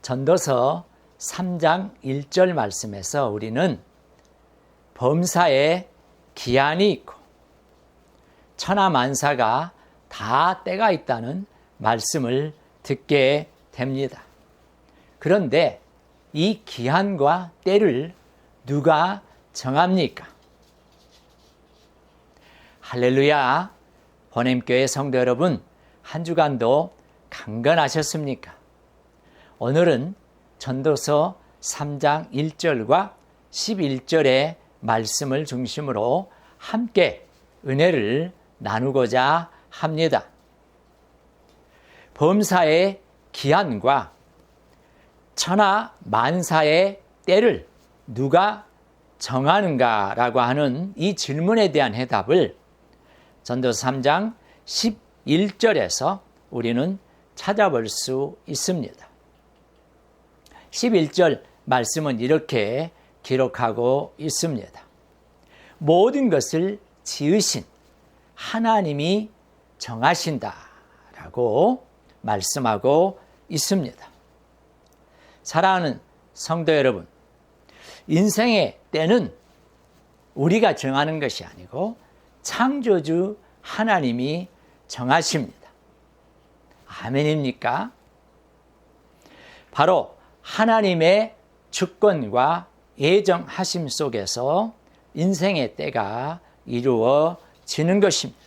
전도서 3장 1절 말씀에서 우리는 범사에 기한이 있고 천하만사가 다 때가 있다는 말씀을 듣게 됩니다. 그런데 이 기한과 때를 누가 정합니까? 할렐루야! 보냄교회 성도 여러분, 한 주간도 강건하셨습니까? 오늘은 전도서 3장 1절과 11절의 말씀을 중심으로 함께 은혜를 나누고자 합니다. 범사의 기한과 천하 만사의 때를 누가 정하는가라고 하는 이 질문에 대한 해답을 전도서 3장 11절에서 우리는 찾아볼 수 있습니다. 11절 말씀은 이렇게 기록하고 있습니다. 모든 것을 지으신 하나님이 정하신다라고 말씀하고 있습니다. 사랑하는 성도 여러분, 인생의 때는 우리가 정하는 것이 아니고 창조주 하나님이 정하십니다. 아멘입니까? 바로 하나님의 주권과 예정하심 속에서 인생의 때가 이루어지는 것입니다.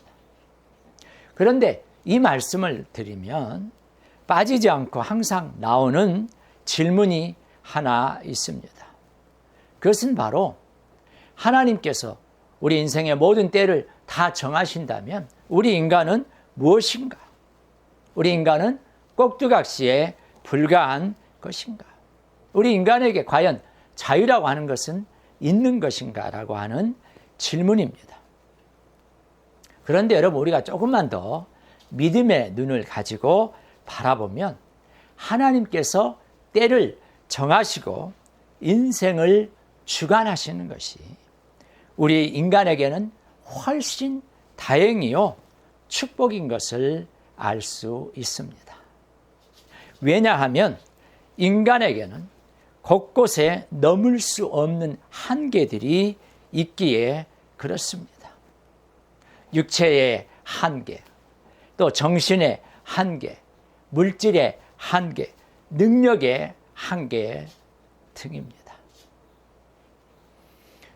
그런데 이 말씀을 드리면 빠지지 않고 항상 나오는 질문이 하나 있습니다. 그것은 바로 하나님께서 우리 인생의 모든 때를 다 정하신다면 우리 인간은 무엇인가? 우리 인간은 꼭두각시에 불과한 것인가? 우리 인간에게 과연 자유라고 하는 것은 있는 것인가? 라고 하는 질문입니다. 그런데 여러분, 우리가 조금만 더 믿음의 눈을 가지고 바라보면 하나님께서 때를 정하시고 인생을 주관하시는 것이 우리 인간에게는 훨씬 다행이요 축복인 것을 알 수 있습니다. 왜냐하면 인간에게는 곳곳에 넘을 수 없는 한계들이 있기에 그렇습니다. 육체의 한계, 또 정신의 한계, 물질의 한계, 능력의 한계 등입니다.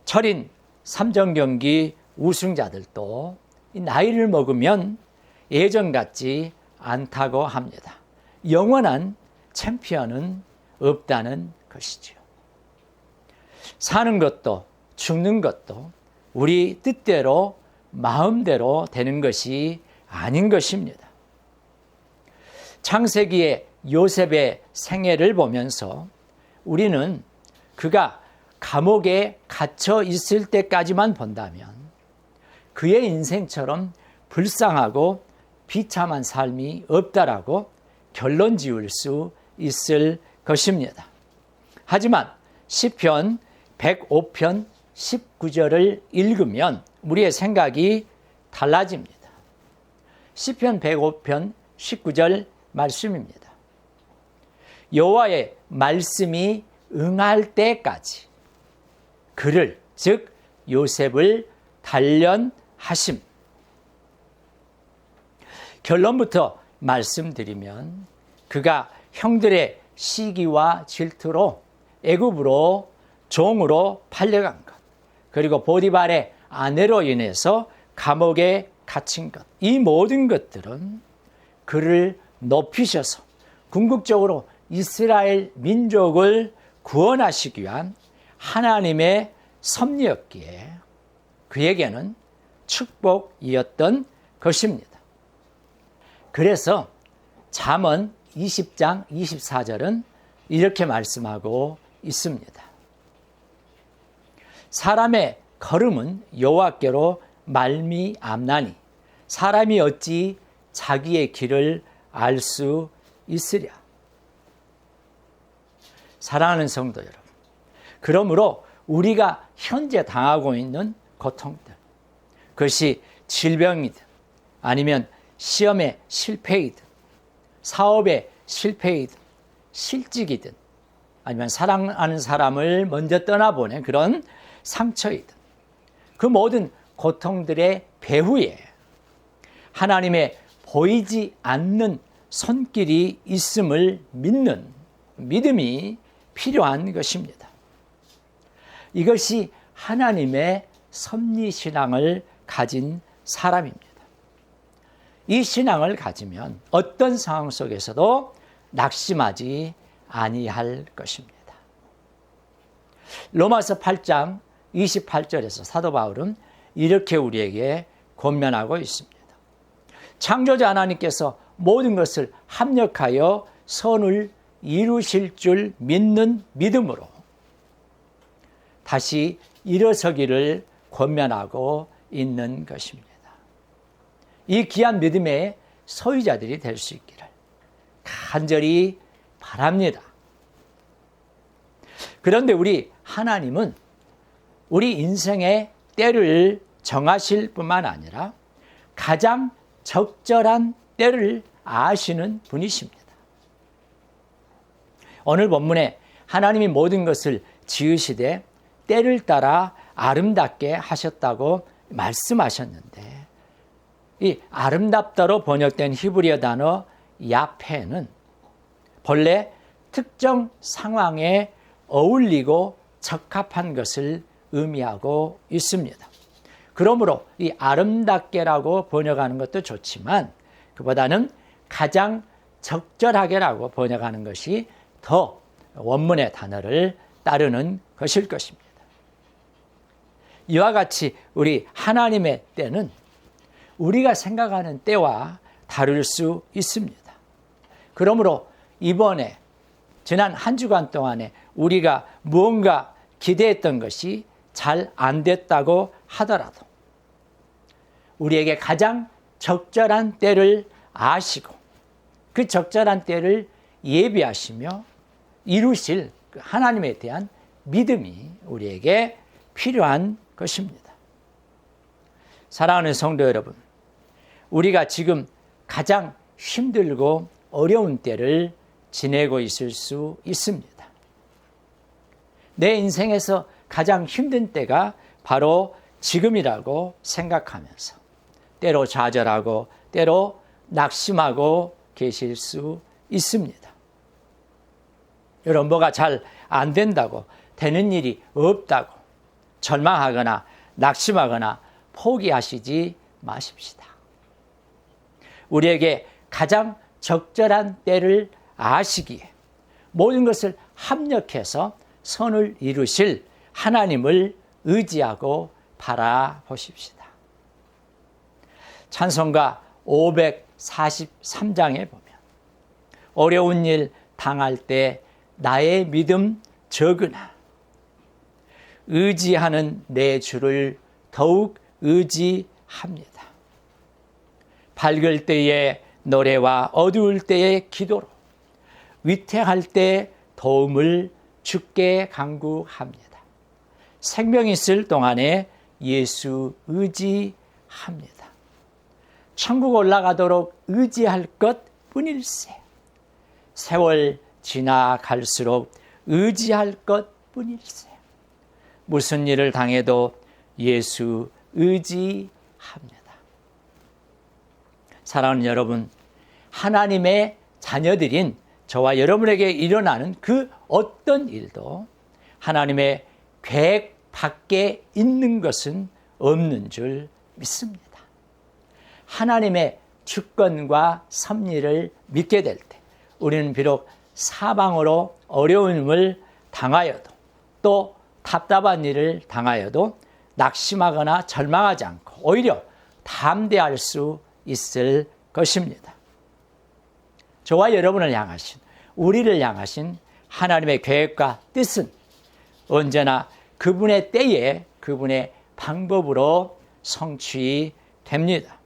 철인 3전 경기 우승자들도 나이를 먹으면 예전 같지 않다고 합니다. 영원한 챔피언은 없다는 것이죠. 사는 것도 죽는 것도 우리 뜻대로 마음대로 되는 것이 아닌 것입니다. 창세기의 요셉의 생애를 보면서 우리는 그가 감옥에 갇혀 있을 때까지만 본다면 그의 인생처럼 불쌍하고 비참한 삶이 없다라고 결론 지을 수 있을 것입니다. 하지만 시편 105편 19절을 읽으면 우리의 생각이 달라집니다. 시편 105편 19절 말씀입니다. 여호와의 말씀이 응할 때까지 그를, 즉 요셉을 단련하심. 결론부터 말씀드리면 그가 형들의 시기와 질투로 애굽으로 종으로 팔려간 것, 그리고 보디발의 아내로 인해서 감옥에 갇힌 것, 이 모든 것들은 그를 높이셔서 궁극적으로 이스라엘 민족을 구원하시기 위한 하나님의 섭리였기에 그에게는 축복이었던 것입니다. 그래서 잠언 20장 24절은 이렇게 말씀하고 있습니다. 사람의 걸음은 여호와께로 말미암나니 사람이 어찌 자기의 길을 알 수 있으랴. 사랑하는 성도 여러분, 그러므로 우리가 현재 당하고 있는 고통들, 그것이 질병이든 아니면 시험의 실패이든 사업의 실패이든 실직이든 아니면 사랑하는 사람을 먼저 떠나보낸 그런 상처이든 그 모든 고통들의 배후에 하나님의 보이지 않는 손길이 있음을 믿는 믿음이 필요한 것입니다. 이것이 하나님의 섭리신앙을 가진 사람입니다. 이 신앙을 가지면 어떤 상황 속에서도 낙심하지 아니할 것입니다. 로마서 8장 28절에서 사도 바울은 이렇게 우리에게 권면하고 있습니다. 창조자 하나님께서 모든 것을 합력하여 선을 이루실 줄 믿는 믿음으로 다시 일어서기를 권면하고 있는 것입니다. 이 귀한 믿음의 소유자들이 될 수 있기를 간절히 바랍니다. 그런데 우리 하나님은 우리 인생의 때를 정하실 뿐만 아니라 가장 적절한 때를 아시는 분이십니다. 오늘 본문에 하나님이 모든 것을 지으시되 때를 따라 아름답게 하셨다고 말씀하셨는데 이 아름답다로 번역된 히브리어 단어 야페는 본래 특정 상황에 어울리고 적합한 것을 의미하고 있습니다. 그러므로 이 아름답게라고 번역하는 것도 좋지만 그보다는 가장 적절하게라고 번역하는 것이 더 원문의 단어를 따르는 것일 것입니다. 이와 같이 우리 하나님의 때는 우리가 생각하는 때와 다를 수 있습니다. 그러므로 이번에 지난 한 주간 동안에 우리가 무언가 기대했던 것이 잘 안 됐다고 하더라도 우리에게 가장 적절한 때를 아시고 그 적절한 때를 예비하시며 이루실 하나님에 대한 믿음이 우리에게 필요한 것입니다. 사랑하는 성도 여러분, 우리가 지금 가장 힘들고 어려운 때를 지내고 있을 수 있습니다. 내 인생에서 가장 힘든 때가 바로 지금이라고 생각하면서 때로 좌절하고 때로 낙심하고 계실 수 있습니다. 여러분, 뭐가 잘 안 된다고, 되는 일이 없다고 절망하거나 낙심하거나 포기하시지 마십시다. 우리에게 가장 적절한 때를 아시기에 모든 것을 합력해서 선을 이루실 하나님을 의지하고 바라보십시다. 찬송가 543장에 보면 어려운 일 당할 때 나의 믿음 적으나 의지하는 내 주를 더욱 의지합니다. 밝을 때의 노래와 어두울 때의 기도로 위태할 때 도움을 주께 간구합니다. 생명 있을 동안에 예수 의지합니다. 천국 올라가도록 의지할 것 뿐일세. 세월 지나갈수록 의지할 것 뿐일세. 무슨 일을 당해도 예수 의지합니다. 사랑하는 여러분, 하나님의 자녀들인 저와 여러분에게 일어나는 그 어떤 일도 하나님의 계획 밖에 있는 것은 없는 줄 믿습니다. 하나님의 주권과 섭리를 믿게 될 때 우리는 비록 사방으로 어려움을 당하여도 또 답답한 일을 당하여도 낙심하거나 절망하지 않고 오히려 담대할 수 있을 것입니다. 저와 여러분을 향하신, 우리를 향하신 하나님의 계획과 뜻은 언제나 그분의 때에 그분의 방법으로 성취됩니다.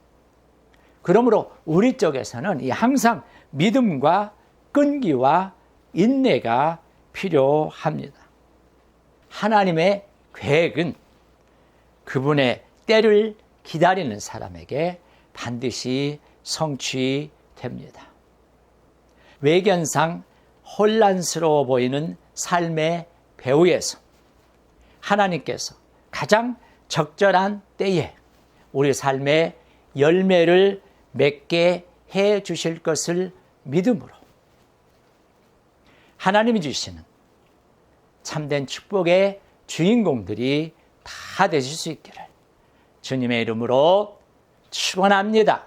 그러므로 우리 쪽에서는 항상 믿음과 끈기와 인내가 필요합니다. 하나님의 계획은 그분의 때를 기다리는 사람에게 반드시 성취됩니다. 외견상 혼란스러워 보이는 삶의 배후에서 하나님께서 가장 적절한 때에 우리 삶의 열매를 맺게 해 주실 것을 믿음으로 하나님이 주시는 참된 축복의 주인공들이 다 되실 수 있기를 주님의 이름으로 축원합니다.